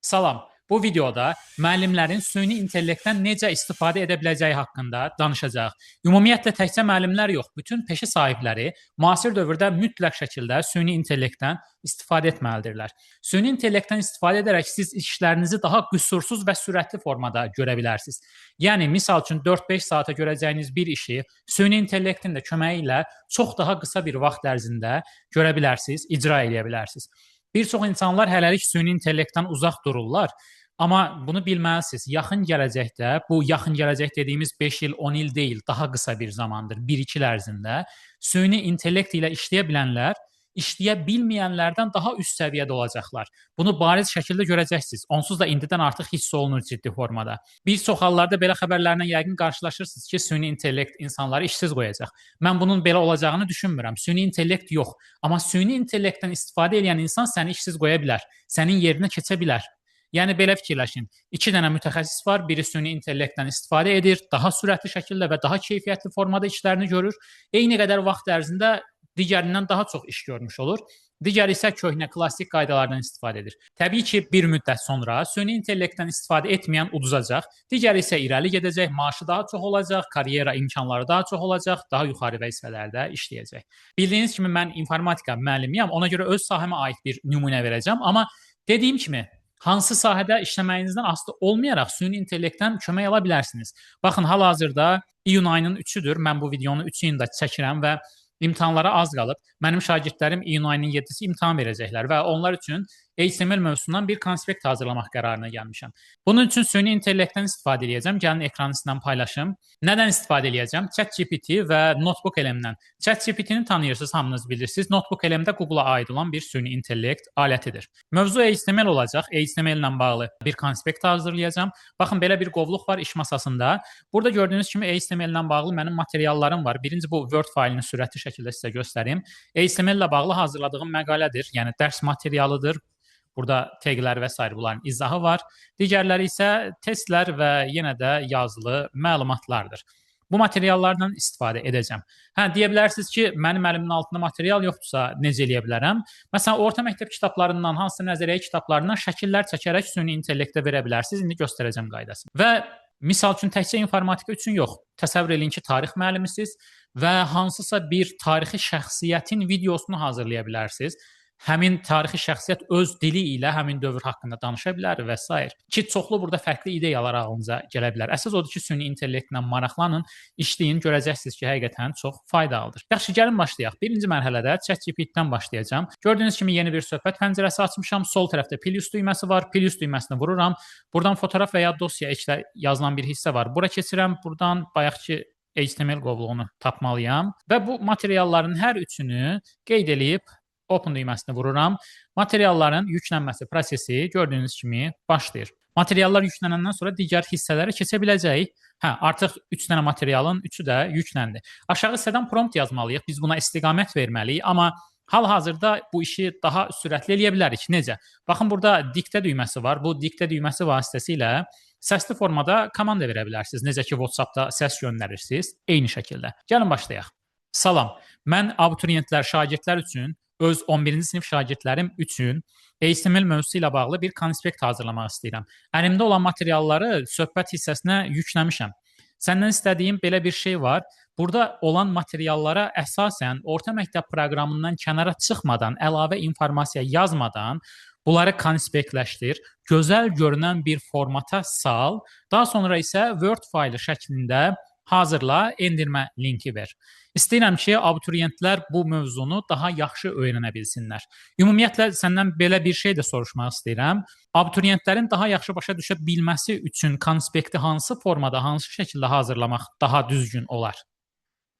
Salam. Bu videoda müəllimlərin süni intellektdən necə istifadə edə biləcəyi haqqında danışacağıq. Ümumiyyətlə təkcə müəllimlər yox, bütün peşə sahibləri müasir dövrdə mütləq şəkildə süni intellektdən istifadə etməlidirlər. Süni intellektdən istifadə edərək siz işlərinizi daha qüsursuz və sürətli formada görə bilərsiniz. Yəni misal üçün 4-5 saata görəcəyiniz bir işi süni intellektin də köməyi ilə çox daha qısa bir vaxt ərzində görə bilərsiniz, icra edə bilərsiniz. Bir çox insanlar hələlik süni intellektdən uzaq dururlar. Amma bunu bilməlisiniz, yaxın gələcəkdə, bu yaxın gələcək dediyimiz 5 il, 10 il deyil, daha qısa bir zamandır, 1-2 il ərzində süni intellekt ilə işləyə bilənlər işləyə bilməyənlərdən daha üst səviyyədə olacaqlar. Bunu bariz şəkildə görəcəksiniz. Onsuz da indidən artıq hiss olunur ciddi formada. Bir çox hallarda belə xəbərlərlə yəqin qarşılaşırsınız ki, süni intellekt insanları işsiz qoyacaq. Mən bunun belə olacağını düşünmürəm. Süni intellekt yox, amma süni intellektdən istifadə edən insan səni işsiz qoya bilər, sənin yerinə keçə bilər. Yəni belə fikirləşin. 2 dənə mütəxəssis var, biri süni intellektdən istifadə edir, daha sürətli şəkildə və daha keyfiyyətli formada işlərini görür. Eyni qədər vaxt ərzində digərindən daha çox iş görmüş olur. Digəri isə köhnə klassik qaydalardan istifadə edir. Təbii ki, bir müddət sonra süni intellektdən istifadə etməyən uduzacaq, digəri isə irəli gedəcək, maaşı daha çox olacaq, karyera imkanları daha çox olacaq, daha yuxarı vəzifələrdə işləyəcək. Bildiyiniz kimi mən informatika müəllimiyəm, ona görə öz sahəmə aid bir nümunə verəcəm, amma dediyim kimi hansı sahədə işləməyinizdən asılı olmayaraq süni intellektdən kömək ala bilərsiniz. Baxın, hal-hazırda iyun ayının 3-üdür. Mən bu videonu 3 iyunda çəkirəm və İmtahanlara az qalıb. Mənim şagirdlərim iyun ayının 7-si imtahan verəcəklər və onlar üçün HTML mövzusundan bir konspekt hazırlamaq qərarına gəlmişəm. Bunun üçün süni intellektdən istifadə edəcəm. Gəlin ekranı sizlə paylaşım. Nədən istifadə edəcəm? ChatGPT və Notebook-LM'dən. ChatGPT-ni tanıyırsınız, hamınız bilirsiniz. Notebook-LM-də Google-a aid olan bir süni intellekt alətidir. Mövzu HTML olacaq. HTML ilə bağlı bir konspekt hazırlayacağam. Baxın, belə bir qovluq var iş masasında. Burada gördüyünüz kimi HTML ilə bağlı mənim materiallarım var. Birinci bu Word faylını sürətli şəkildə sizə göstərim. HTML ilə bağlı hazırladığım məqalədir. Yəni dərs materialıdır. Burada taglər və s. bunların izahı var. Digərləri isə testlər və yenə də yazılı məlumatlardır. Bu materiallardan istifadə edəcəm. Deyə bilərsiniz ki, mənim əlimin altında material yoxdursa necə eləyə bilərəm? Məsələn, orta məktəb kitablarından, hansısa nəzəriyyə kitablarından şəkillər çəkərək süni intellektə verə bilərsiniz. İndi göstərəcəm qaydasını. Və misal üçün təkcə informatika üçün yox. Təsəvvür edin ki, tarix müəllimisiniz və hansısa bir tarixi şəxsiyyətin videosunu hazırlaya bilərsiniz. Həmin tarixi şəxsiyyət öz dili ilə həmin dövr haqqında danışa bilər və s. Ki, çoxlu burada fərqli ideyalar ağlınıza gələ bilər. Əsas odur ki, süni intellektlə maraqlanın, işləyin, görəcəksiniz ki, həqiqətən çox faydalıdır. Yaxşı, gəlin başlayaq. Birinci mərhələdə ChatGPT-dən başlayacağam. Gördüyünüz kimi yeni bir söhbət pəncərəsi açmışam. Sol tərəfdə plus düyməsi var. Plus düyməsini vururam. Buradan fotoğraf və ya dosya eklə yazılan bir hissə var. Bura keçirəm. Buradan bayaqki HTML qovluğunu tapmalıyam və bu materialların hər üçünü qeyd edib Open düyməsini vururam. Materialların yüklənməsi prosesi gördüyünüz kimi başlayır. Materiallar yüklənəndən sonra digər hissələrə keçə biləcəyik. Artıq 3 dənə materialın 3-ü də yükləndi. Aşağı hissədən prompt yazmalıyıq. Biz buna istiqamət verməliyik, amma hal-hazırda bu işi daha sürətli eləyə bilərik. Necə? Baxın, burada diktə düyməsi var. Bu diktə düyməsi vasitəsilə səsli formada komanda verə bilərsiniz. Necə ki, WhatsApp-da səs göndərirsiniz. Eyni şəkildə. Gəlin başlayaq. Salam. Mən abituriyentlər, şagirdlər üçün öz 11-ci sinif şagirdlərim üçün HTML mövzusu ilə bağlı bir konspekt hazırlamaq istəyirəm. Əlimdə olan materialları söhbət hissəsinə yükləmişəm. Səndən istədiyim belə bir şey var. Burada olan materiallara əsasən orta məktəb proqramından kənara çıxmadan, əlavə informasiya yazmadan bunları konspektləşdir, gözəl görünən bir formata sal, daha sonra isə Word faylı şəklində hazırla, endirmə linki ver. İstəyirəm ki, abituriyentlər bu mövzunu daha yaxşı öyrənə bilsinlər. Ümumiyyətlə, səndən belə bir şey də soruşmaq istəyirəm. Abituriyentlərin daha yaxşı başa düşə bilməsi üçün konspekti hansı formada, hansı şəkildə hazırlamaq daha düzgün olar?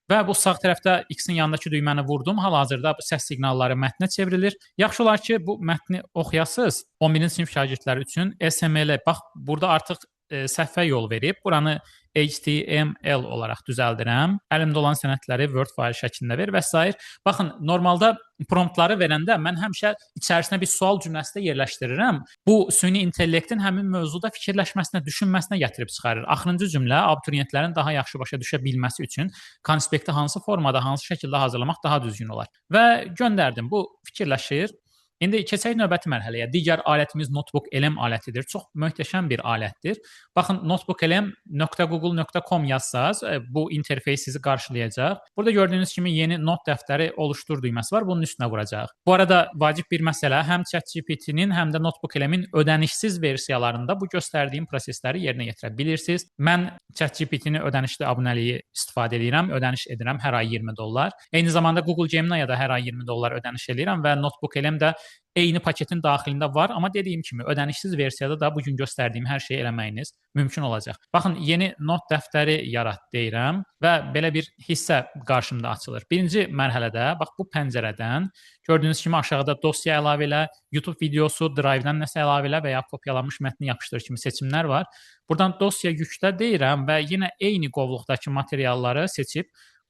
Və bu sağ tərəfdə X-in yanındakı düyməni vurdum. Hal-hazırda bu səs siqnalları mətnə çevrilir. Yaxşı olar ki, bu mətni oxuyasınız. 11-ci sinif şagirdləri üçün SML, bax, burada artıq səhvə yol verib. Buranı HTML olaraq düzəldirəm. Əlimdə olan sənədləri Word fayl şəklində ver və s. Baxın, normalda promptları verəndə mən həmişə içərisinə bir sual cümləsi də yerləşdirirəm. Bu, süni intellektin həmin mövzuda fikirləşməsinə, düşünməsinə gətirib çıxarır. Axırıncı cümlə abituriyentlərin daha yaxşı başa düşə bilməsi üçün konspekti hansı formada, hansı şəkildə hazırlamaq daha düzgün olar. Və göndərdim. Bu fikirləşir. İndi keçək növbəti mərhələyə. Digər alətimiz Notebook LM alətidir. Çox möhtəşəm bir alətdir. Baxın, notebooklm.google.com yazsaz, bu interfeys sizi qarşılayacaq. Burada gördüyünüz kimi yeni not dəftəri oluştur düyməsi var. Bunun üstünə vuracaq. Bu arada vacib bir məsələ, həm ChatGPT-nin, həm də Notebook LM-in ödənişsiz versiyalarında bu göstərdiyim prosesləri yerinə yetirə bilirsiniz. Mən ChatGPT-ni ödənişli abunəliyi istifadə edirəm, ödəniş edirəm hər ay $20. Eyni zamanda Google Gemini-ya da hər ay $20 ödəniş edirəm və Notebook LM də eyni paketin daxilində var, amma dediyim kimi ödənişsiz versiyada da bu gün göstərdiyim hər şeyi eləməyiniz mümkün olacaq. Baxın, yeni not dəftəri yarat deyirəm və belə bir hissə qarşımda açılır. Birinci mərhələdə bax bu pəncərədən gördüyünüz kimi aşağıda dosya əlavə elə, YouTube videosu, Drive-dan nəsə əlavə elə və ya kopyalanmış mətni yapışdır kimi seçimlər var. Buradan dosya yüklə deyirəm və yenə eyni qovluqdakı materialları seçib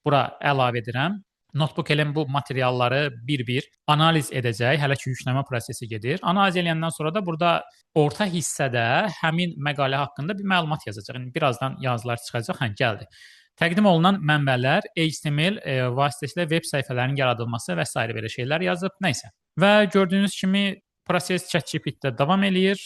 bura əlavə edirəm. Notebook LM bu materialları bir-bir analiz edəcək. Hələ ki yüklənmə prosesi gedir. Analiz edəndən sonra da burada orta hissədə həmin məqalə haqqında bir məlumat yazacaq. Yəni birazdan yazılar çıxacaq. Gəldi. Təqdim olunan mənbələr, HTML vasitəsilə veb səhifələrinin yaradılması və s. belə şeylər yazıb. Nəysə. Və gördüyünüz kimi proses ChatGPT-də davam eləyir.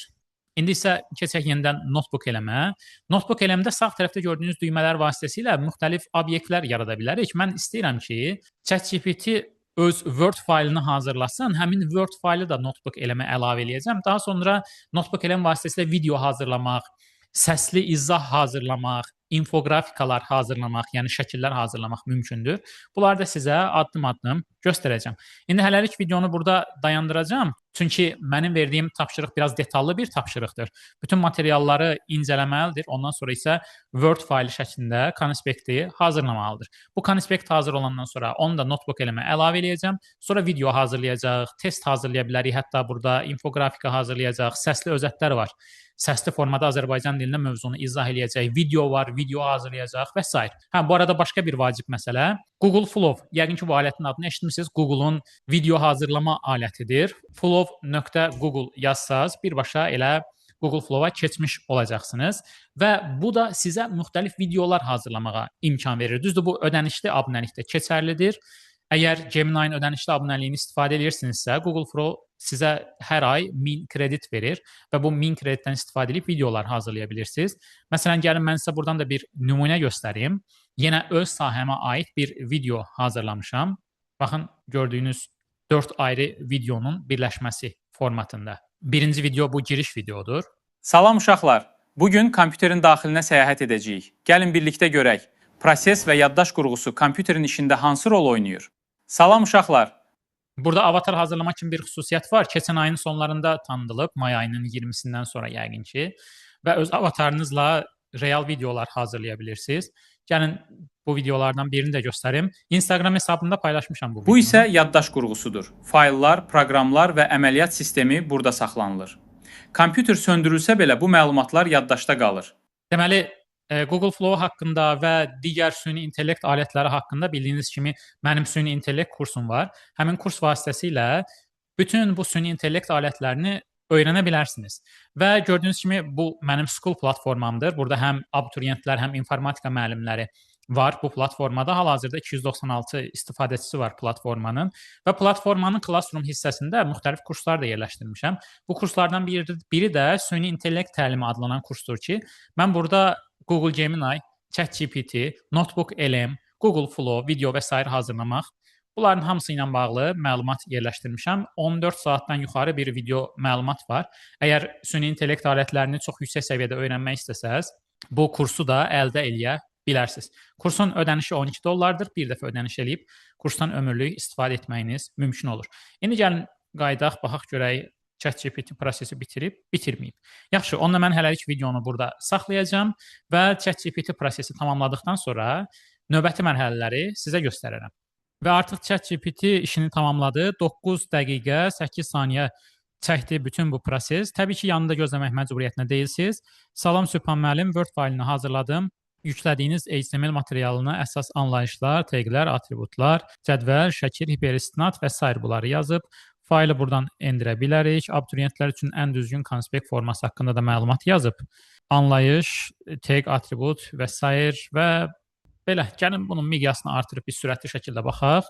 İndi isə keçək yenidən Notebook LM-ə. Notebook LM-də sağ tərəfdə gördüyünüz düymələr vasitəsilə müxtəlif obyektlər yarada bilərik. Mən istəyirəm ki, ChatGPT öz Word faylını hazırlasın. Həmin Word faylı da Notebook LM-ə əlavə eləyəcəm. Daha sonra Notebook LM vasitəsilə video hazırlamaq, səsli izah hazırlamaq, infografikalar hazırlamaq, yəni şəkillər hazırlamaq mümkündür. Bunları da sizə addım-addım göstərəcəm. İndi hələlik videonu burada dayandıracağam. Çünki mənim verdiyim tapşırıq biraz detallı bir tapşırıqdır. Bütün materialları incələməlidir. Ondan sonra isə Word faylı şəklində konspekti hazırlamalıdır. Bu konspekt hazır olandan sonra onu da Notebook LM-ə əlavə eləyəcəm. Sonra video hazırlayacaq, test hazırlaya bilərik. Hətta burada infografika hazırlayacaq, səsli özətlər var. Səsli formada Azərbaycan dilində mövzunu izah eləyəcək, video var, video hazırlayacaq və s. Bu arada başqa bir vacib məsələ, Google Flow. Yəqin ki, bu alətin adını eşitmisiniz. Google'un video hazırlama alətidir. Flow.google yazsaz birbaşa elə Google Flow-a keçmiş olacaqsınız və bu da sizə müxtəlif videolar hazırlamağa imkan verir. Düzdür, bu ödənişli abunəlikdə keçərlidir. Əgər Gemini-nin ödənişli abunəliyini istifadə edirsinizsə, Google Flow sizə hər ay 1000 kredit verir və bu 1000 kreditdən istifadə edib videolar hazırlaya bilirsiniz. Məsələn, gəlin mən sizə buradan da bir nümunə göstərim. Yenə öz sahəmə aid bir video hazırlamışam. Baxın, gördüyünüz 4 ayrı videonun birləşməsi formatında. Birinci video bu giriş videodur. Salam uşaqlar. Bugün kompüterin daxilinə səyahət edəcəyik. Gəlin birlikdə görək. Proses və yaddaş qurğusu kompüterin işində hansı rol oynayır? Salam uşaqlar. Burada avatar hazırlamaq kimi bir xüsusiyyət var. Keçən ayın sonlarında tanıdılıb, may ayının 20-sindən sonra yəqin ki. Və öz avatarınızla real videolar hazırlaya bilirsiniz. Gəlin bu videolardan birini də göstərim. Instagram hesabımda paylaşmışam bu videonu. Bu isə yaddaş qurğusudur. Fayllar, proqramlar və əməliyyat sistemi burada saxlanılır. Kompüter söndürülsə belə bu məlumatlar yaddaşda qalır. Deməli, Google Flow haqqında və digər süni intellekt alətləri haqqında bildiyiniz kimi mənim süni intellekt kursum var. Həmin kurs vasitəsilə bütün bu süni intellekt alətlərini öyrənə bilərsiniz. Və gördüyünüz kimi bu mənim School platformamdır. Burada həm abituriyentlər, həm informatika müəllimləri var bu platformada. Hal-hazırda 296 istifadəçisi var platformanın və platformanın Classroom hissəsində müxtəlif kurslar da yerləşdirmişəm. Bu kurslardan biri də süni intellekt təlimi adlanan kursdur ki, mən burada Google Gemini, ChatGPT, Notebook LM, Google Flow, video və s. hazırlamaq, bunların hamısı ilə bağlı məlumat yerləşdirmişəm. 14 saatdan yuxarı bir video məlumat var. Əgər süni intellekt alətlərini çox yüksək səviyyədə öyrənmək istəsəz, bu kursu da əldə eləyə bilərsiniz. Kursun ödənişi $12-dır. Bir dəfə ödəniş eləyib kursdan ömürlük istifadə etməyiniz mümkün olur. İndi gəlin qaydaq, baxaq görək ChatGPT prosesi bitirib, bitirməyib. Yaxşı, onunla mən hələlik videonu burada saxlayacağam və ChatGPT prosesi tamamladıqdan sonra növbəti mərhələləri sizə göstərərəm. Və artıq ChatGPT işini tamamladı. 9 dəqiqə 8 saniyə çəkdi bütün bu proses. Təbii ki, yanında gözləmək məcburiyyətində deyilsiniz. Salam Sübhan müəllim, Word faylını hazırladım. Yüklədiyiniz HTML materialına əsas anlayışlar, təqlər, atributlar, cədvəl, şəkil, hiperistinat və s. bunları yazıb. Faylı buradan endirə bilərik. Abituriyentlər üçün ən düzgün konspekt forması haqqında da məlumat yazıb. Anlayış, tag, atribut və s. və Belə, gəlin bunun miqyasını artırıb bir sürətli şəkildə baxaq.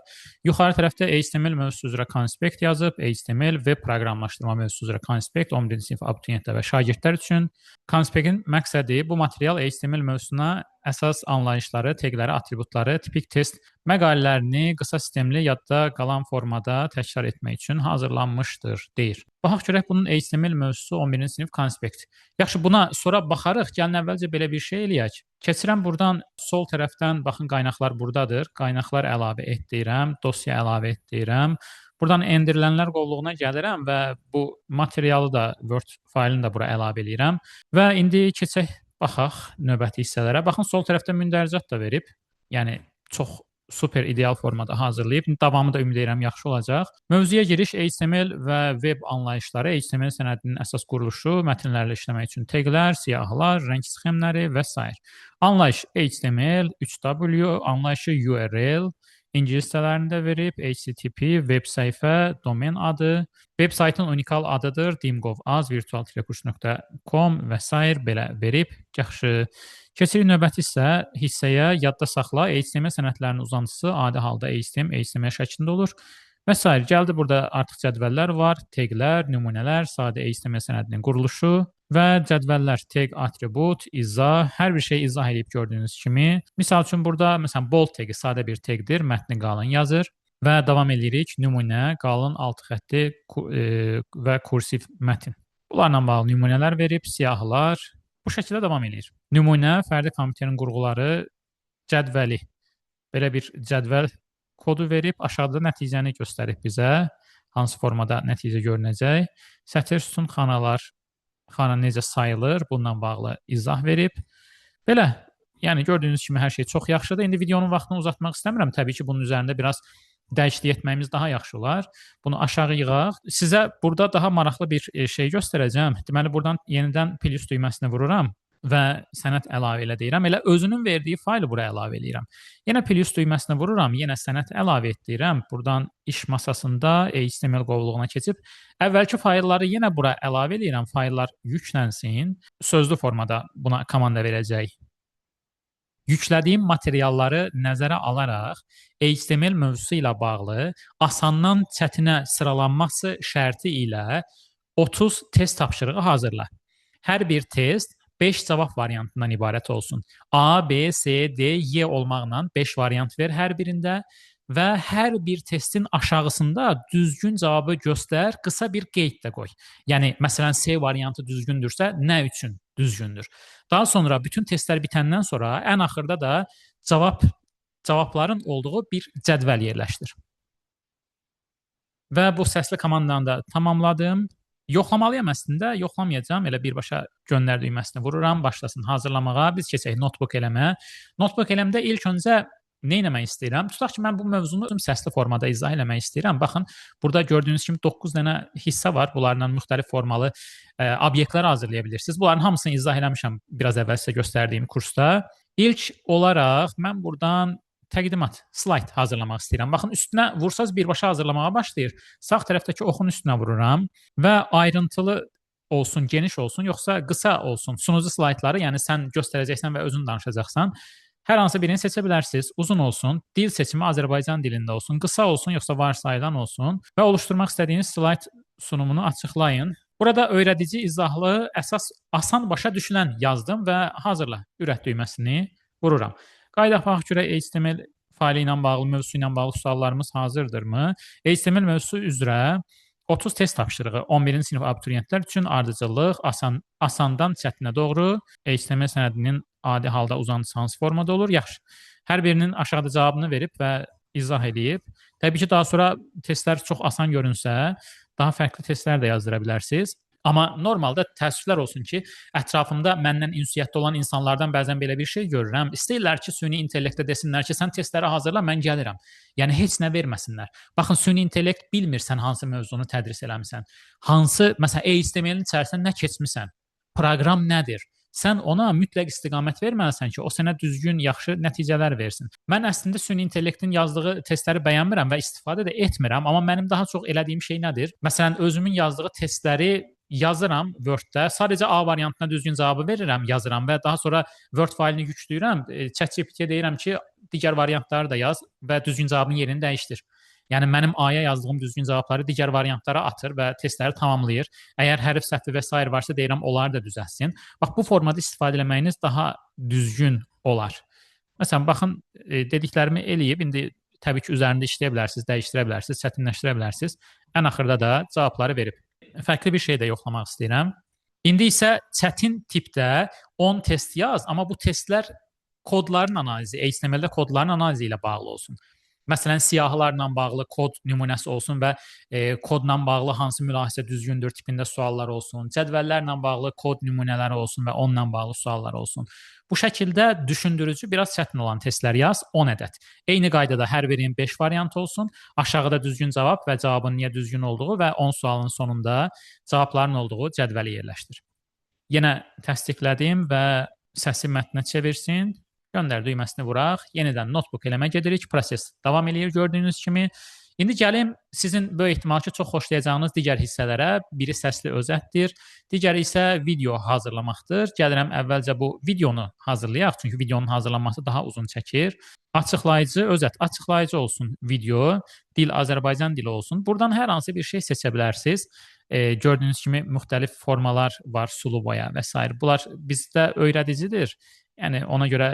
Yuxarı tərəfdə HTML mövzusu üzrə konspekt yazıb, HTML web proqramlaşdırma mövzusu üzrə konspekt 11-ci sinif abituriyentlər və şagirdlər üçün. Konspektin məqsədi bu material HTML mövzusuna əsas anlayışları, teqləri, atributları, tipik test məqalələrini qısa sistemli yadda qalan formada təkrar etmək üçün hazırlanmışdır, deyir. Baxaq görək bunun HTML mövzusu 11-ci sinif konspekt. Yaxşı, buna sonra baxarıq. Gəlin əvvəlcə belə bir şey eləyək. Keçirəm buradan sol tərəfdən, baxın qaynaqlar buradadır. Qaynaqlar əlavə et deyirəm, dosya əlavə et deyirəm. Buradan endirilənlər qovluğuna gəlirəm və bu materialı da, Word faylını da bura əlavə eləyirəm. Və indi keçək, baxaq növbəti hissələrə. Baxın, sol tərəfdə mündəricat da verib. Yəni, çox super ideal formada hazırlayıb. Davamı da ümid edirəm yaxşı olacaq. Mövzuya giriş HTML və web anlayışları, HTML sənədinin əsas quruluşu, mətnlərlə işləmək üçün teqlər, siyahılar, rəng sxemləri və s. Anlayış HTML, 3W, anlayışı URL, İngilis dillərində verib, HTTP, web səhifə, domen adı, web saytın unikal adıdır, dimgov.az, virtual-push.com və s. belə verib. Yaxşı. Keçirik növbəti hissəyə, yadda saxla, HTML sənədlərinin uzantısı adi halda HTML şəklində olur və s. Gəldi, burada artıq cədvəllər var, teqlər, nümunələr, sadə HTML sənədinin quruluşu və cədvəllər, teq, atribut, izah, hər bir şey izah edib gördüyünüz kimi. Misal üçün, burada məsələn, bold teqi sadə bir teqdir, mətni qalın yazır və davam edirik, nümunə, qalın, altı xətti və kursiv mətin. Bunlarla bağlı nümunələr verib, siyahılar, bu şəkildə davam edir. Nümunə, fərdi kompüterin qurğuları, cədvəli, belə bir cədvəl kodu verib, aşağıda nəticəni göstərib bizə, hansı formada nəticə görünəcək. Sətir, sütun, xanalar, xana necə sayılır, bununla bağlı izah verib. Belə, yəni gördüyünüz kimi hər şey çox yaxşıdır. İndi videonun vaxtını uzatmaq istəmirəm. Təbii ki, bunun üzərində biraz dəyişiklik etməyimiz daha yaxşı olar. Bunu aşağı yığaq. Sizə burada daha maraqlı bir şey göstərəcəm. Deməli, buradan yenidən plus düyməsini vururam və sənəd əlavə elə deyirəm. Elə özünün verdiyi faylı bura əlavə eləyirəm. Yenə plus düyməsini vururam, yenə sənəd əlavə et deyirəm. Buradan iş masasında HTML qovluğuna keçib əvvəlki faylları yenə bura əlavə eləyirəm. Fayllar yüklənsin. Sözlü formada buna komanda verəcək. Yüklədiyim materialları nəzərə alaraq HTML mövzusu ilə bağlı asandan çətinə sıralanması şərti ilə 30 test tapşırığı hazırla. Hər bir test 5 cavab variantından ibarət olsun. A, B, C, D, Y olmaqla 5 variant ver hər birində və hər bir testin aşağısında düzgün cavabı göstər, qısa bir qeyd də qoy. Yəni, məsələn, C variantı düzgündürsə, nə üçün düzgündür? Daha sonra bütün testlər bitəndən sonra ən axırda da cavabların olduğu bir cədvəl yerləşdir. Və bu səsli komandanı da tamamladım. Yoxlamalıyam əslində, yoxlamayacağam. Elə birbaşa göndər düyməsini vururam, başlasın hazırlamağa. Biz keçək notebook eləmə. Notebook eləmdə ilk öncə nə etmək istəyirəm? Tutaq ki, mən bu mövzunu səsli formada izah eləmək istəyirəm. Baxın, burada gördüyünüz kimi 9 dənə hissə var. Bunlarla müxtəlif formalı obyektlər hazırlaya bilirsiniz. Bunların hamısını izah eləmişəm biraz əvvəl sizə göstərdiyim kursda. İlk olaraq mən buradan təqdimat, slayd hazırlamaq istəyirəm. Baxın, üstünə vursaz birbaşa hazırlamağa başlayır. Sağ tərəfdəki oxun üstünə vururam və ayrıntılı olsun, geniş olsun, yoxsa qısa olsun. Sunucu slaydları, yəni sən göstərəcəksən və özün danışacaqsan. Hər hansı birini seçə bilərsiniz. Uzun olsun, dil seçimi Azərbaycan dilində olsun, qısa olsun, yoxsa varsayılan olsun və oluşturmaq istədiyiniz slayd sunumunu açıqlayın. Burada öyrədici, izahlı, əsas asan başa düşülən yazdım və hazırla ürət düyməsini vururam. Qayıdaq baxaq görək HTML faylı ilə bağlı, mövzusu ilə bağlı suallarımız hazırdırmı? HTML mövzusu üzrə 30 test tapşırığı 11-ci sinif abituriyentlər üçün ardıcıllıq, asandan çətinə doğru HTML sənədinin adi halda uzantısı hansı formada olur? Yaxşı. Hər birinin aşağıda cavabını verib və izah edib. Təbii ki, daha sonra testlər çox asan görünsə, daha fərqli testlər də yazdıra bilərsiniz. Amma normalda təəssüflər olsun ki, ətrafımda məndən ünsiyyətdə olan insanlardan bəzən belə bir şey görürəm. İstəyirlər ki, süni intellektdə desinlər ki, sən testləri hazırla, mən gəlirəm. Yəni, heç nə verməsinlər. Baxın, süni intellekt bilmirsən hansı mövzunu tədris eləmirsən. Hansı, məsələn, HTML-in içərisində nə keçmisən? Proqram nədir? Sən ona mütləq istiqamət verməlisən ki, o sənə düzgün, yaxşı nəticələr versin. Mən əslində süni intellektin yazdığı testləri bəyənmirəm və istifadə də etmirəm, amma mənim daha çox elədiyim şey nədir? Məsələn, özümün yazdığı testləri yazıram Word-də. Sadəcə A variantına düzgün cavabı verirəm, yazıram və daha sonra Word faylını yükləyirəm. ChatGPT-yə deyirəm ki, digər variantları da yaz və düzgün cavabın yerini dəyişdir. Yəni mənim A-ya yazdığım düzgün cavabları digər variantlara atır və testləri tamamlayır. Əgər hərf səhvi və s. varsa deyirəm onları da düzəltsin. Bax bu formada istifadə etməyiniz daha düzgün olar. Məsələn, baxın, dediklərimi eləyib, indi təbii ki, üzərində işləyə bilərsiniz, dəyişdirə bilərsiniz, çətinləşdirə bilərsiniz. Ən axırda da cavabları verib. Fərqli bir şey də yoxlamaq istəyirəm. İndi isə çətin tipdə 10 test yaz, amma bu testlər kodların analizi, HTML-də kodların analizi ilə bağlı olsun. Məsələn, siyahılarla bağlı kod nümunəsi olsun və kodla bağlı hansı mülahizə düzgündür tipində suallar olsun, cədvəllərlə bağlı kod nümunələri olsun və onunla bağlı suallar olsun. Bu şəkildə düşündürücü, biraz çətin olan testlər yaz, 10 ədəd. Eyni qaydada hər birinin 5 variant olsun, aşağıda düzgün cavab və cavabın niyə düzgün olduğu və 10 sualın sonunda cavabların olduğu cədvəli yerləşdir. Yenə təsdiqlədim və səsi mətnə çevirsin. Göndər düyməsini vuraq. Yenidən notebook eləmə gedirik. Proses davam eləyir gördüyünüz kimi. İndi gəlim sizin böyük ehtimal ki, çox xoşlayacağınız digər hissələrə. Biri səsli özətdir, digəri isə video hazırlamaqdır. Gəlirəm əvvəlcə bu videonu hazırlayaq, çünki videonun hazırlanması daha uzun çəkir. Açıqlayıcı, özət açıqlayıcı olsun video, dil Azərbaycan dili olsun. Buradan hər hansı bir şey seçə bilərsiniz. Gördüyünüz kimi müxtəlif formalar var, sulu boya və s. Bunlar bizdə öyrədicidir. Yəni ona görə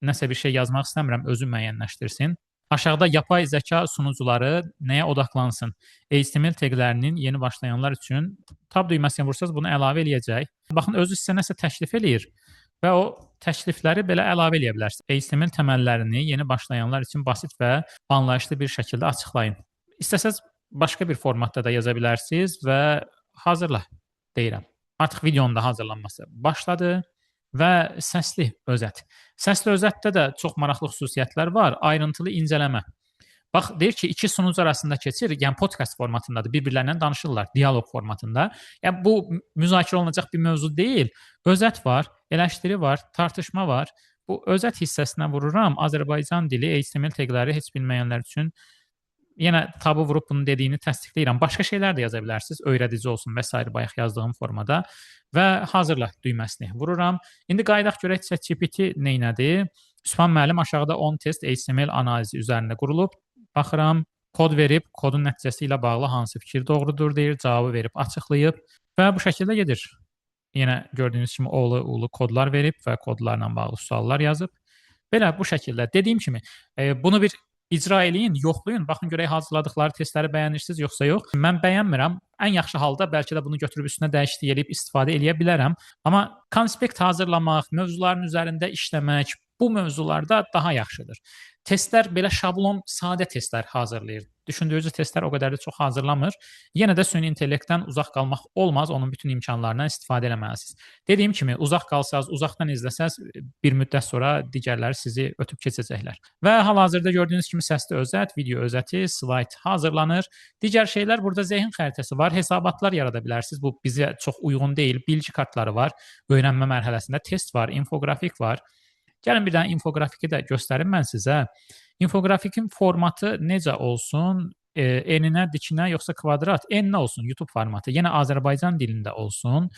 nəsə bir şey yazmaq istəmirəm, özü müəyyənləşdirsin. Aşağıda yapay zəka sunucuları nəyə odaklansın? HTML taglərinin yeni başlayanlar üçün tab düyməsinə vursanız bunu əlavə eləyəcək. Baxın, özü sizə nəsə təklif eləyir və o təklifləri belə əlavə eləyə bilərsiniz. HTML təməllərini yeni başlayanlar üçün basit və anlayışlı bir şəkildə açıqlayın. İstəsəz başqa bir formatda da yaza bilərsiniz və hazırla deyirəm. Artıq videonun da hazırlanması başladı. Və səsli özət. Səsli özətdə də çox maraqlı xüsusiyyətlər var. Ayrıntılı incələmə. Bax, deyir ki, iki sunucu arasında keçir, yəni podcast formatındadır, bir-birlərindən danışırlar, dialoq formatında. Yəni bu müzakirə olunacaq bir mövzu deyil. Özət var, eleştiri var, tartışma var. Bu özət hissəsinə vururam. Azərbaycan dili, HTML tagləri heç bilməyənlər üçün yenə tabı vurub bunu dediyini təsdiqləyirəm. Başqa şeylər də yaza bilərsiniz, öyrədici olsun və s. bayaq yazdığım formada. Və hazırla düyməsini vururam. İndi qayıdaq görək ChatGPT neynədir? Sübhan müəllim aşağıda 10 test HTML analizi üzərində qurulub. Baxıram, kod verib, kodun nəticəsi ilə bağlı hansı fikir doğrudur deyir, cavabı verib, açıqlayıb və bu şəkildə gedir. Yenə gördüyünüz kimi oğlu kodlar verib və kodlarla bağlı suallar yazıb. Belə bu şəkildə. Dediyim kimi, bunu bir icra eləyin, yoxlayın. Baxın görək hazırladıqları testləri bəyənirsiniz yoxsa yox. Mən bəyənmirəm. Ən yaxşı halda bəlkə də bunu götürüb üstünə dəyişiklik edib istifadə eləyə bilərəm. Amma konspekt hazırlamaq, mövzuların üzərində işləmək bu mövzularda daha yaxşıdır. Testlər belə şablon, sadə testlər hazırlayır. Düşündürücü testlər o qədər də çox hazırlamır. Yenə də süni intellektdən uzaq qalmaq olmaz, onun bütün imkanlarından istifadə etməlisiniz. Dediyim kimi, uzaq qalsaz, uzaqdan izləsəz, bir müddət sonra digərləri sizi ötüb keçəcəklər. Və hal-hazırda gördüyünüz kimi səsli özət, video özəti, slayd hazırlanır. Digər şeylər burada zehin xəritəsi var, hesabatlar yarada bilərsiniz. Bu bizə çox uyğun deyil. Bilgi kartları var, öyrənmə mərhələsində test var, infografik var. Gəlin bir dənə infografiki də göstərim mən sizə. İnfografikin formatı necə olsun? Eninə, dikinə, yoxsa kvadrat? Eninə olsun, YouTube formatı. Yenə Azərbaycan dilində olsun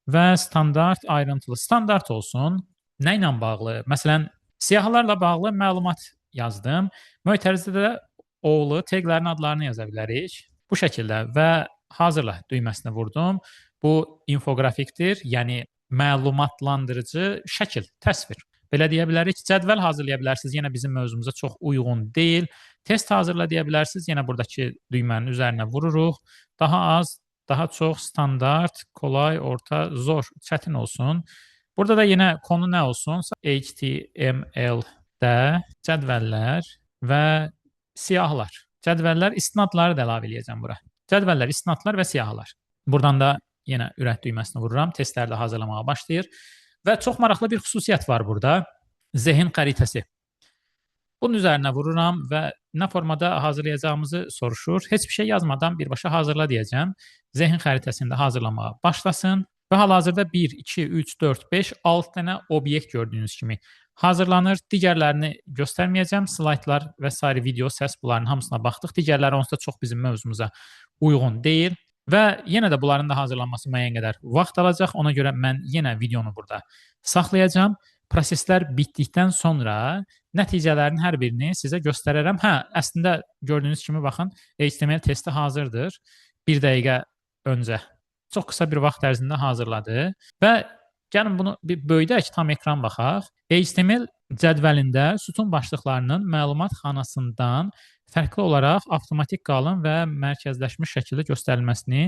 və standart, ayrıntılı standart olsun. Nə ilə bağlı? Məsələn, siyahılarla bağlı məlumat yazdım. Mötərizədə oğlu taglərin adlarını yaza bilərik. Bu şəkildə və hazırla düyməsinə vurdum. Bu infografikdir, yəni məlumatlandırıcı şəkil, təsvir. Belə deyə bilərik. Cədvəl hazırlaya bilərsiniz. Yenə bizim mövzumuza çox uyğun deyil. Test hazırla deyə bilərsiniz. Yenə buradakı düymənin üzərinə vururuq. Daha az, daha çox standart, kolay, orta, zor, çətin olsun. Burada da yenə konu nə olsun? HTML-də cədvəllər və siyahılar. Cədvəllər, istinadları da əlavə eləyəcəm bura. Cədvəllər, istinadlar və siyahılar. Buradan da yenə ürət düyməsinə vururam. Testləri də hazırlamağa başlayır. Və çox maraqlı bir xüsusiyyət var burada. Zehin xəritəsi. Bunun üzərinə vururam və nə formada hazırlayacağımızı soruşur. Heç bir şey yazmadan birbaşa hazırla deyəcəm. Zehin xəritəsini də hazırlamağa başlasın. Və hal-hazırda 1, 2, 3, 4, 5, 6 dənə obyekt gördüyünüz kimi hazırlanır. Digərlərini göstərməyəcəm. Slaydlar və s. video, səs bunların hamısına baxdıq. Digərləri onsuz da çox bizim mövzumuza uyğun deyil. Və yenə də bunların da hazırlanması müəyyən qədər vaxt alacaq. Ona görə mən yenə videonu burada saxlayacağam. Proseslər bitdikdən sonra nəticələrin hər birini sizə göstərərəm. Hə, əslində gördüyünüz kimi baxın, HTML testi hazırdır. 1 dəqiqə öncə. Çox qısa bir vaxt ərzində hazırladı və gəlin bunu bir böyüdək, tam ekran baxaq. HTML cədvəlində sütun başlıqlarının məlumat xanasından fərqli olaraq avtomatik qalın və mərkəzləşmiş şəkildə göstərilməsini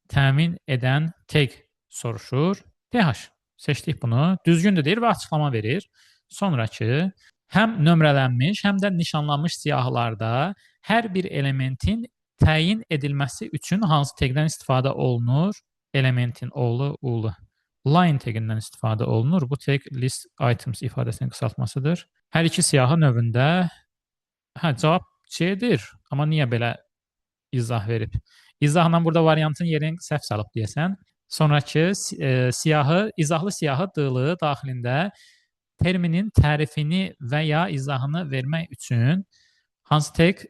təmin edən tag soruşur. TH seçdik bunu. Düzgündür deyir və açıqlama verir. Sonrakı həm nömrələnmiş, həm də nişanlanmış siyahılarda hər bir elementin təyin edilməsi üçün hansı tagdən istifadə olunur? Elementin oğlu ulu. Line tagindən istifadə olunur. Bu tag list items ifadəsinin qısaltmasıdır. Hər iki siyahı növündə cavab C-dir. Amma niyə belə izah verib? İzahla burada variantın yerini səhv salıb deyəsən. Sonrakı izahlı siyahı dığlığı daxilində terminin tərifini və ya izahını vermək üçün hansı tag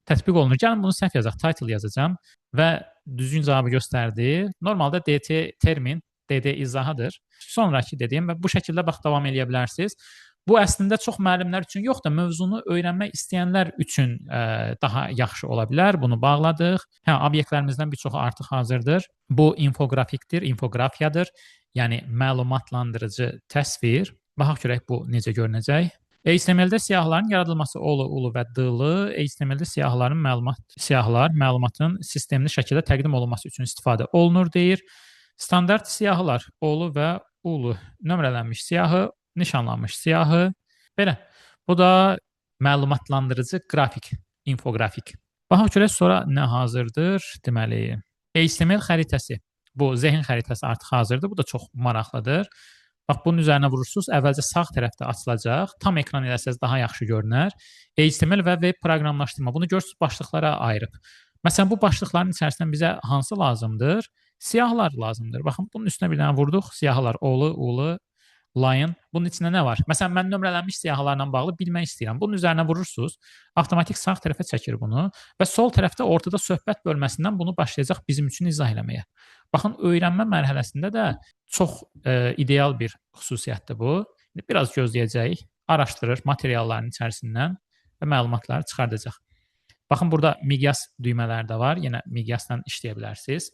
tətbiq olunur? Gəlin bunu səhv yazaq. Title yazacağam və düzgün cavabı göstərdi. Normalda DT termin, DD izahıdır. Sonrakı dediyim və bu şəkildə bax davam edə bilərsiniz. Bu əslində çox müəllimlər üçün yox da mövzunu öyrənmək istəyənlər üçün daha yaxşı ola bilər. Bunu bağladıq. Hə, obyektlərimizdən bir çoxu artıq hazırdır. Bu infoqrafikdir, infoqrafiyadır. Yəni məlumatlandırıcı təsvir. Baxaq görək bu necə görünəcək. HTML-də siyahıların yaradılması ulu və dılı, HTML-də siyahılar məlumatın sistemli şəkildə təqdim olunması üçün istifadə olunur deyir. Standart siyahılar ulu və ulu, nömrələnmiş siyahı, nişanlanmış siyahı. Belə. Bu da məlumatlandırıcı qrafik, infoqrafik. Baxaq görək sonra nə hazırdır? Deməli, HTML xəritəsi. Bu zehin xəritəsi artıq hazırdır. Bu da çox maraqlıdır. Bax, bunun üzərinə vurursunuz, əvvəlcə sağ tərəfdə açılacaq. Tam ekran eləsəz daha yaxşı görünər. HTML və web proqramlaşdırma. Bunu görürsünüz, başlıqlara ayırıb. Məsələn, bu başlıqların içərisindən bizə hansı lazımdır? Siyahılar lazımdır. Baxın, bunun üstünə bir dənə vurduq. Siyahılar, ulu, line. Bunun içində nə var? Məsələn, mən nömrələnmiş siyahılarla bağlı bilmək istəyirəm. Bunun üzərinə vurursunuz, avtomatik sağ tərəfə çəkir bunu və sol tərəfdə ortada söhbət bölməsindən bunu başlayacaq bizim üçün izah eləməyə. Baxın, öyrənmə mərhələsində də çox ideal bir xüsusiyyətdir bu. Biraz gözləyəcəyik, araşdırır materialların içərisindən və məlumatları çıxardacaq. Baxın, burada miqyas düymələri də var. Yenə miqyasla işləyə bilərsiniz.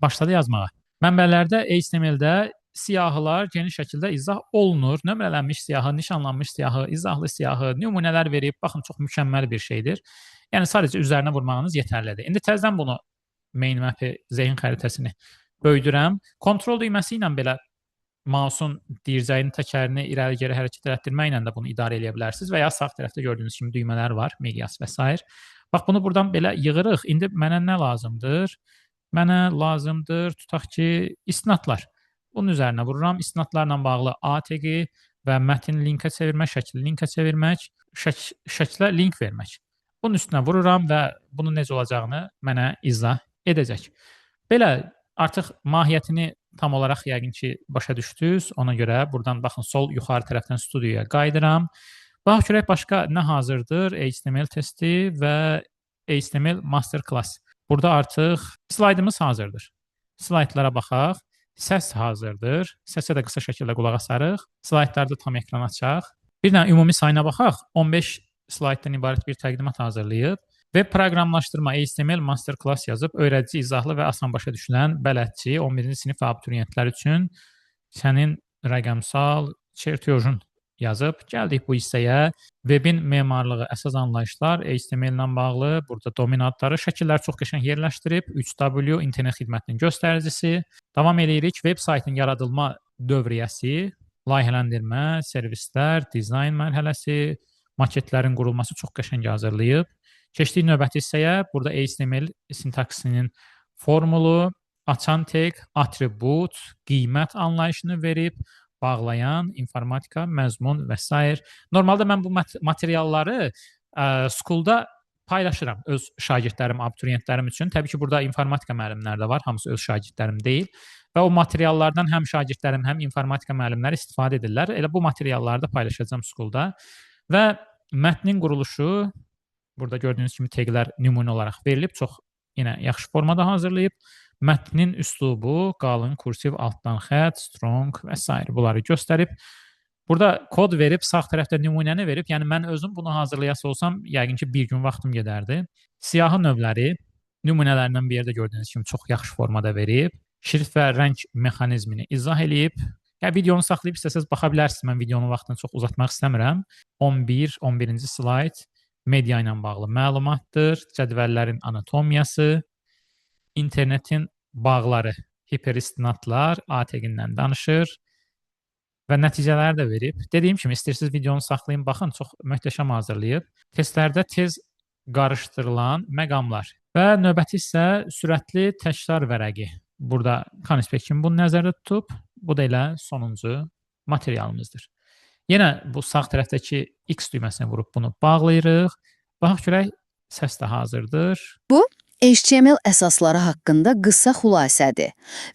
Başladı yazmağa. Mənbələrdə HTML-də siyahılar geniş şəkildə izah olunur. Nömrələnmiş siyahı, nişanlanmış siyahı, izahlı siyahı, nümunələr verib. Baxın, çox mükəmməl bir şeydir. Yəni, sadəcə üzərinə vurmağınız yetərlidir. İndi təzədən bunu main map-i, zehin xəritəsini böyüdürəm. Kontrol düyməsi ilə belə mouse'un dircəyinin təkərini irəli-geri hərəkət etdirməklə də bunu idarə edə bilərsiniz və ya sağ tərəfdə gördüyünüz kimi düymələr var, miqyas və s. Bax, bunu buradan belə yığırıq. İndi mənə nə lazımdır? Mənə lazımdır, tutaq ki, istinadlar. Bunun üzərinə vururam. İstinadlarla bağlı A tagi və mətn linkə çevirmək, şəkli linkə çevirmək, şəklə link vermək. Bunun üstünə vururam və bunun necə olacağını mənə izah edəcək. Belə artıq mahiyyətini tam olaraq yəqin ki, başa düşdünüz. Ona görə buradan baxın, sol yuxarı tərəfdən studiyaya qayıdıram. Baxaq görək başqa nə hazırdır? HTML testi və HTML masterclass. Burada artıq slaydımız hazırdır. Slaydlara baxaq. Səs hazırdır. Səsə də qısa şəkildə qulaq asarıq. Slaydlarda tam ekran açaq. Bir dənə ümumi sayına baxaq. 15 slayddan ibarət bir təqdimat hazırlayıb. Web proqramlaşdırma HTML masterclass yazıb, öyrədici, izahlı və asan başa düşülən bələdçi 11-ci sinif abituriyentlər üçün sənin rəqəmsal çertyojun yazıb. Gəldik bu hissəyə. Webin memarlığı, əsas anlayışlar, HTML ilə bağlı. Burada domen adları, şəkillər çox qəşəng yerləşdirib. 3W internet xidmətinin göstəricisi. Davam edirik. Web saytın yaradılma dövriyyəsi, layihələndirmə, servislər, dizayn mərhələsi, maketlərin qurulması çox qəşəng hazırlayıb. Keçdik növbəti hissəyə. Burada HTML sintaksinin formulu, açan tag, atribut, qiymət anlayışını verib, bağlayan, informatika, məzmun və s. Normalda mən bu materialları School'da paylaşıram öz şagirdlərim, abituriyentlərim üçün. Təbii ki, burada informatika müəllimləri də var, hamısı öz şagirdlərim deyil. Və o materiallardan həm şagirdlərim, həm informatika müəllimləri istifadə edirlər. Elə bu materialları da paylaşacağam School'da. Və mətnin quruluşu, burada gördüyünüz kimi taglər nümunə olaraq verilib, çox yenə yaxşı formada hazırlayıb. Mətnin üslubu, qalın, kursiv, altdan xətt, strong və s. bunları göstərib. Burada kod verib, sağ tərəfdə nümunəni verib. Yəni mən özüm bunu hazırlayası olsam, yəqin ki, bir gün vaxtım gedərdi. Siyahı növləri nümunələrindən bir yerdə gördüyünüz kimi çox yaxşı formada verib. Şrift və rəng mexanizmini izah eləyib. Ya videonu saxlayıb istəsəz baxa bilərsiniz. Mən videonun vaxtını çox uzatmaq istəmirəm. 11-ci slayd media ilə bağlı məlumatdır, cədvəllərin anatomiyası, internetin bağları, hiperistinatlar, ATG-dən danışır və nəticələri də verib. Dediyim kimi istəyirsiniz videonu saxlayın, baxın, çox möhtəşəm hazırlayıb. Testlərdə tez qarışdırılan məqamlar və növbəti isə sürətli təkrar vərəqi. Burada konspekt kimi bunu nəzərdə tutub. Bu da elə sonuncu materialımızdır. Yenə bu sağ tərəfdəki X düyməsinə vurub bunu bağlayırıq. Baxaq görək, səs də hazırdır. Bu, HTML əsasları haqqında qısa xülasədir.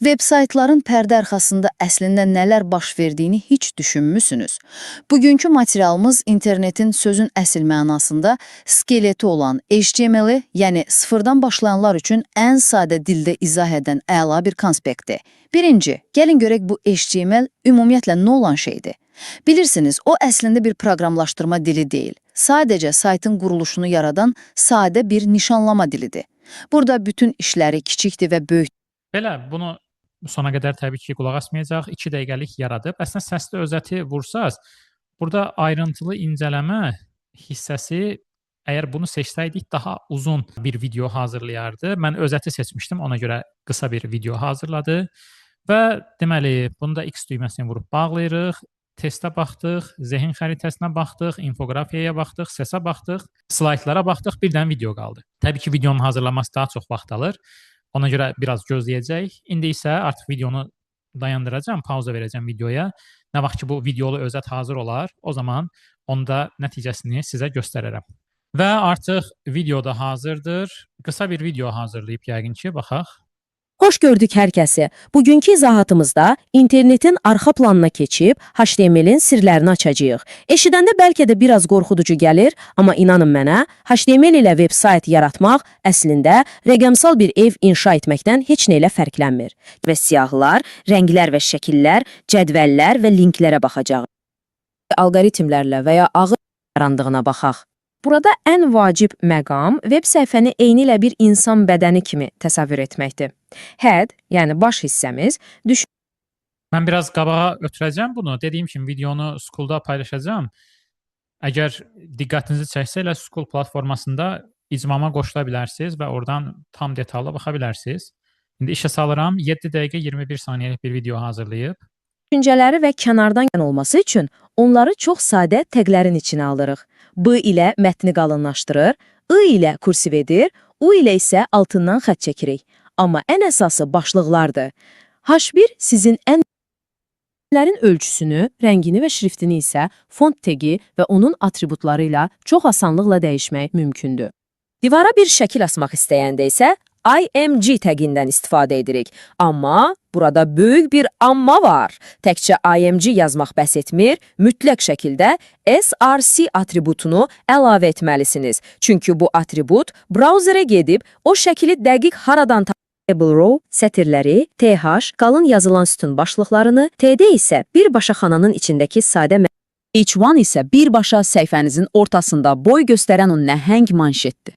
Veb-saytların pərdə arxasında əslində nələr baş verdiyini heç düşünmüsünüz? Bugünkü materialımız internetin sözün əsl mənasında skeleti olan HTML-i, yəni sıfırdan başlayanlar üçün ən sadə dildə izah edən əla bir konspektdir. Birinci, gəlin görək bu HTML ümumiyyətlə nə olan şeydir? Bilirsiniz, o əslində bir proqramlaşdırma dili deyil. Sadəcə saytın quruluşunu yaradan sadə bir nişanlama dilidir. Burada bütün işləri kiçikdir və böyük. Belə, bunu sona qədər təbii ki, qulaq asmayacaq. 2 dəqiqəlik yaradıb. Əslində səsli özəti vursaz, burada ayrıntılı incələmə hissəsi, əgər bunu seçsəydik daha uzun bir video hazırlayardı. Mən özəti seçmişdim, ona görə qısa bir video hazırladı. Və deməli, bunu da X düyməsini vurub bağlayırıq. Testə baxdıq, zehin xəritəsinə baxdıq, infografiyaya baxdıq, səsə baxdıq, slaytlara baxdıq, bir dənə video qaldı. Təbii ki, videonun hazırlanması daha çox vaxt alır. Ona görə biraz gözləyəcək. İndi isə artıq videonu dayandıracağam, pauza verəcəm videoya. Nə vaxt ki, bu videolu özət hazır olar, o zaman onda nəticəsini sizə göstərərəm. Və artıq video da hazırdır. Qısa bir video hazırlayıb yəqin ki, baxaq. Xoş gördük hər kəsi. Bugünkü izahatımızda internetin arxa planına keçib HTML-in sirlərini açacağıq. Eşidəndə bəlkə də biraz qorxuducu gəlir, amma inanın mənə, HTML ilə veb-sayt yaratmaq əslində rəqəmsal bir ev inşa etməkdən heç nə ilə fərqlənmir. Və siyahılar, rənglər və şəkillər, cədvəllər və linklərə baxacağıq. Alqoritmlərlə və ya ağır yarandığına baxaq. Burada ən vacib məqam veb səhifəni eynilə bir insan bədəni kimi təsəvvür etməkdir. Head, yəni baş hissəmiz, Mən biraz qabağa ötürəcəm bunu. Dediyim kimi videonu School'da paylaşacağam. Əgər diqqətinizi çəksə elə School platformasında icmama qoşula bilərsiniz və oradan tam detallı baxa bilərsiniz. İndi işə salıram. 7 dəqiqə 21 saniyəlik bir video hazırlayıb. düşüncələri və kənardan olması üçün onları çox sadə təqlərin içinə alırıq. B ilə mətni qalınlaşdırır, I ilə kursiv edir, U ilə isə altından xətt çəkirik. Amma ən əsası başlıqlardır. H1 sizin ən ölçüsünü, rəngini və şriftini isə font tagi və onun atributları ilə çox asanlıqla dəyişmək mümkündür. Divara bir şəkil asmaq istəyəndə isə IMG təqindən istifadə edirik. Amma burada böyük bir amma var. Təkcə IMG yazmaq bəs etmir, mütləq şəkildə src atributunu əlavə etməlisiniz. Çünki bu atribut brauzerə gedib o şəkili dəqiq haradan table row, sətirləri, th, qalın yazılan sütun başlıqlarını, td isə birbaşa xananın içindəki sadə H1 isə birbaşa səhifənizin ortasında boy göstərən o nəhəng manşetdir.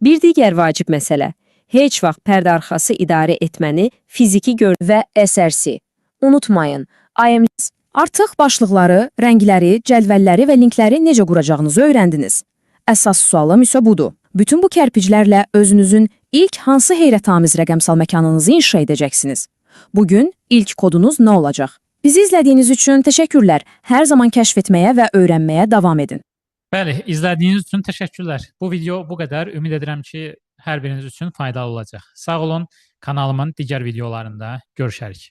Bir digər vacib məsələ. Heç vaxt pərdə arxası idarə etməni fiziki gör və SRC. Unutmayın, IMG. Artıq başlıqları, rəngləri, cədvəlləri və linkləri necə quracağınızı öyrəndiniz. Əsas sualım isə budur. Bütün bu kərpiclərlə özünüzün ilk hansı heyrətamiz rəqəmsal məkanınızı inşa edəcəksiniz? Bugün ilk kodunuz nə olacaq? Bizi izlədiyiniz üçün təşəkkürlər. Hər zaman kəşf etməyə və öyrənməyə davam edin. Bəli, izlədiyiniz üçün təşəkkürlər. Bu video bu qədər. Ümid edirəm ki, hər biriniz üçün faydalı olacaq. Sağ olun, kanalımın digər videolarında görüşərik.